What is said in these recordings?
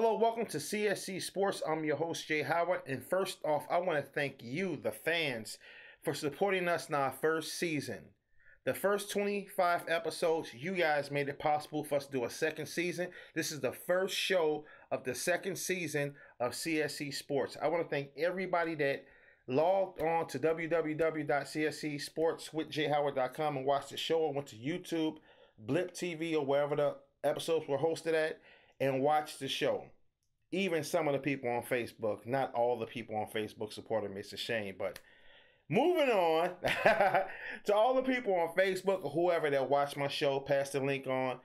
Hello, welcome to CSC Sports. I'm your host, Jay Howard. And first off, I want to thank you, the fans, for supporting us in our first season. The first 25 episodes, you guys made it possible for us to do a second season. This is the first show of the second season of CSC Sports. I want to thank everybody that logged on to www.cscsportswithjhoward.com and watched the show, or went to YouTube, Blip TV, or wherever the episodes were hosted at, and watched the show. Even some of the people on Facebook, not all the people on Facebook supported me. It's a shame, but moving on to all the people on Facebook or whoever that watched my show, pass the link on.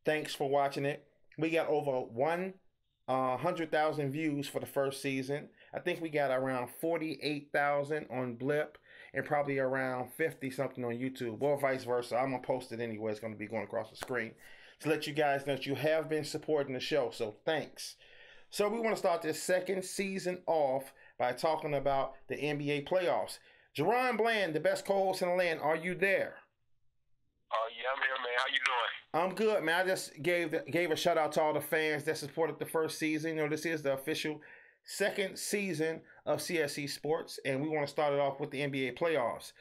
Thanks for watching it. We got over 100,000 views for the first season. I think we got around 48,000 on Blip and probably around 50 something on YouTube, or vice versa. I'm gonna post it anyway. It's gonna be going across the screen to let you guys know that you have been supporting the show. So thanks. So we want to start this second season off by talking about the NBA playoffs. Jerron Bland, the best co-host in the land, are you there? Yeah, I'm here, man. How you doing? I'm good, man. I just gave a shout out to all the fans that supported the first season. You know, this is the official second season of CSC Sports, and we want to start it off with the NBA playoffs.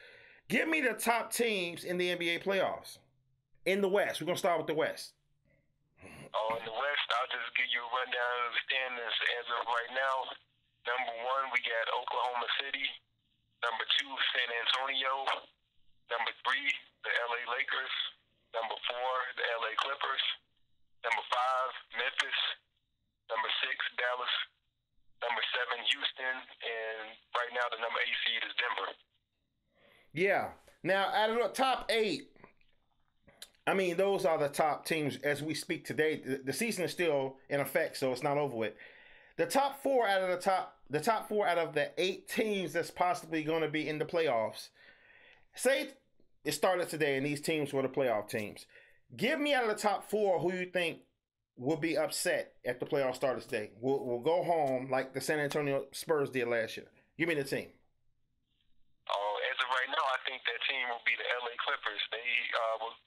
Give me the top teams in the NBA playoffs. In the West. We're going to start with the West. In the West, I'll just give you a rundown of the standings as of right now. Number 1, we got Oklahoma City. Number 2, San Antonio. Number 3, the LA Lakers. Number 4, the LA Clippers. Number 5, Memphis. Number 6, Dallas. Number 7, Houston. And right now, the number 8 seed is Denver. Yeah. Now, out of the top 8, I mean, those are the top teams as we speak today. The season is still in effect, so it's not over with. The top 4 out of the 8 teams that's possibly going to be in the playoffs. Say it started today, and these teams were the playoff teams. Give me out of the top 4 who you think will be upset at the playoff start today. We'll go home like the San Antonio Spurs did last year. Give me the team. As of right now, I think that team will be the LA Clippers. They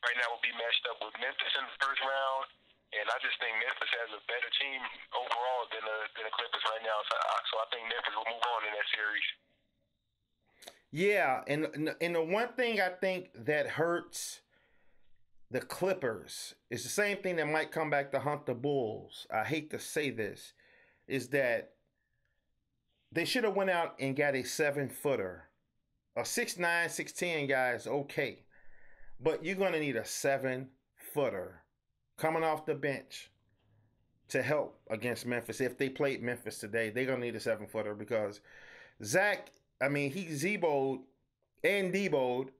right now will be matched up with Memphis in the first round, and I just think Memphis has a better team overall than the Clippers right now. So I think Memphis will move on in that series. Yeah, and the one thing I think that hurts the Clippers is the same thing that might come back to hunt the Bulls. I hate to say this, is that they should have went out and got a 7-footer. A 6'9", 6'10" guy is okay. But you're going to need a 7-footer coming off the bench to help against Memphis. If they played Memphis today, they're going to need a 7-footer because Zach, I mean, he Zebo'd and Debo'd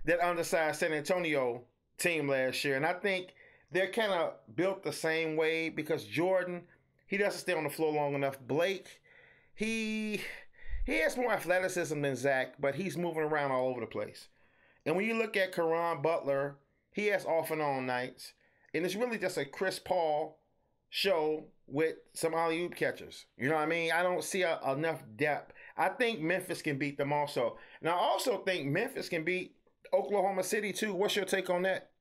that undersized San Antonio team last year. And I think they're kind of built the same way because Jordan, he doesn't stay on the floor long enough. Blake, he has more athleticism than Zach, but he's moving around all over the place. And when you look at Caron Butler, he has off and on nights. And it's really just a Chris Paul show with some alley-oop catchers. You know what I mean? I don't see enough depth. I think Memphis can beat them also. And I also think Memphis can beat Oklahoma City too. What's your take on that?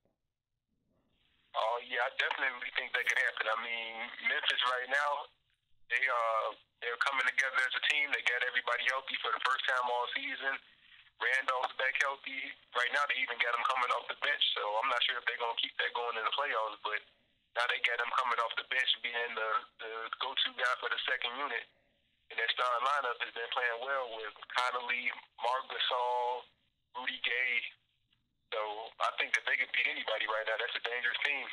Yeah, I definitely think that could happen. I mean, Memphis right now, they're coming together as a team. They got everybody healthy for the first time all season. Randolph's back healthy. Right now, they even got him coming off the bench, so I'm not sure if they're going to keep that going in the playoffs, but now they got him coming off the bench, being the go-to guy for the second unit. And their starting lineup has been playing well with Connolly, Marc Gasol, Rudy Gay. So I think that they could beat anybody right now. That's a dangerous team.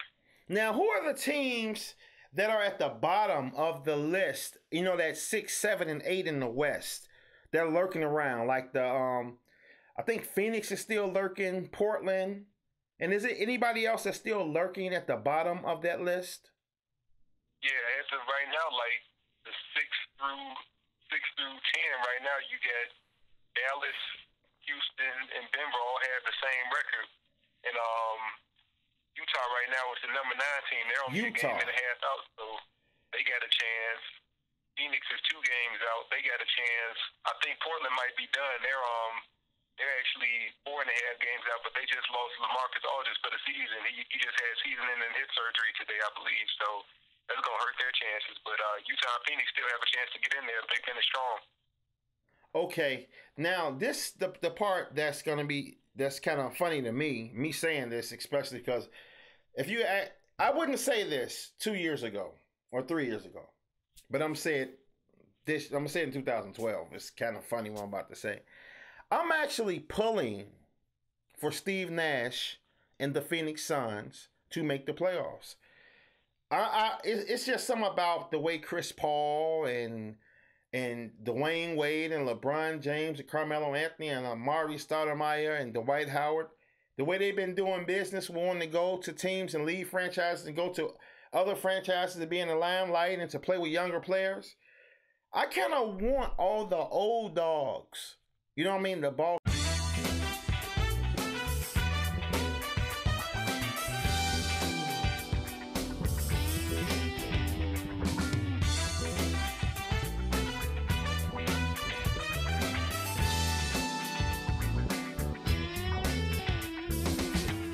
Now, who are the teams that are at the bottom of the list? You know, that 6, 7, and 8 in the West. They're lurking around. Like I think Phoenix is still lurking, Portland. And is it anybody else that's still lurking at the bottom of that list? Yeah, as of right now, like the 6 through 10 right now, you get Dallas, Houston, and Denver all have the same record. And Utah right now is the number 9 team. They're only a game and a half out, so they got a chance. Phoenix is 2 games out. They got a chance. I think Portland might be done. They're actually 4.5 games out, but they just lost LaMarcus Aldridge for the season. He just had season-ending hip surgery today, I believe. So that's gonna hurt their chances. But Utah and Phoenix still have a chance to get in there if they finish strong. Okay, now this the part that's kind of funny to me saying this, especially because if you I wouldn't say this 2 years ago or 3 years ago, but I'm saying this. I'm gonna say it in 2012. It's kind of funny what I'm about to say. I'm actually pulling for Steve Nash and the Phoenix Suns to make the playoffs. It's just something about the way Chris Paul and Dwayne Wade and LeBron James and Carmelo Anthony and Amari Stoudemire and Dwight Howard, the way they've been doing business, wanting to go to teams and leave franchises and go to other franchises to be in the limelight and to play with younger players. I kind of want all the old dogs, you know what I mean, the ball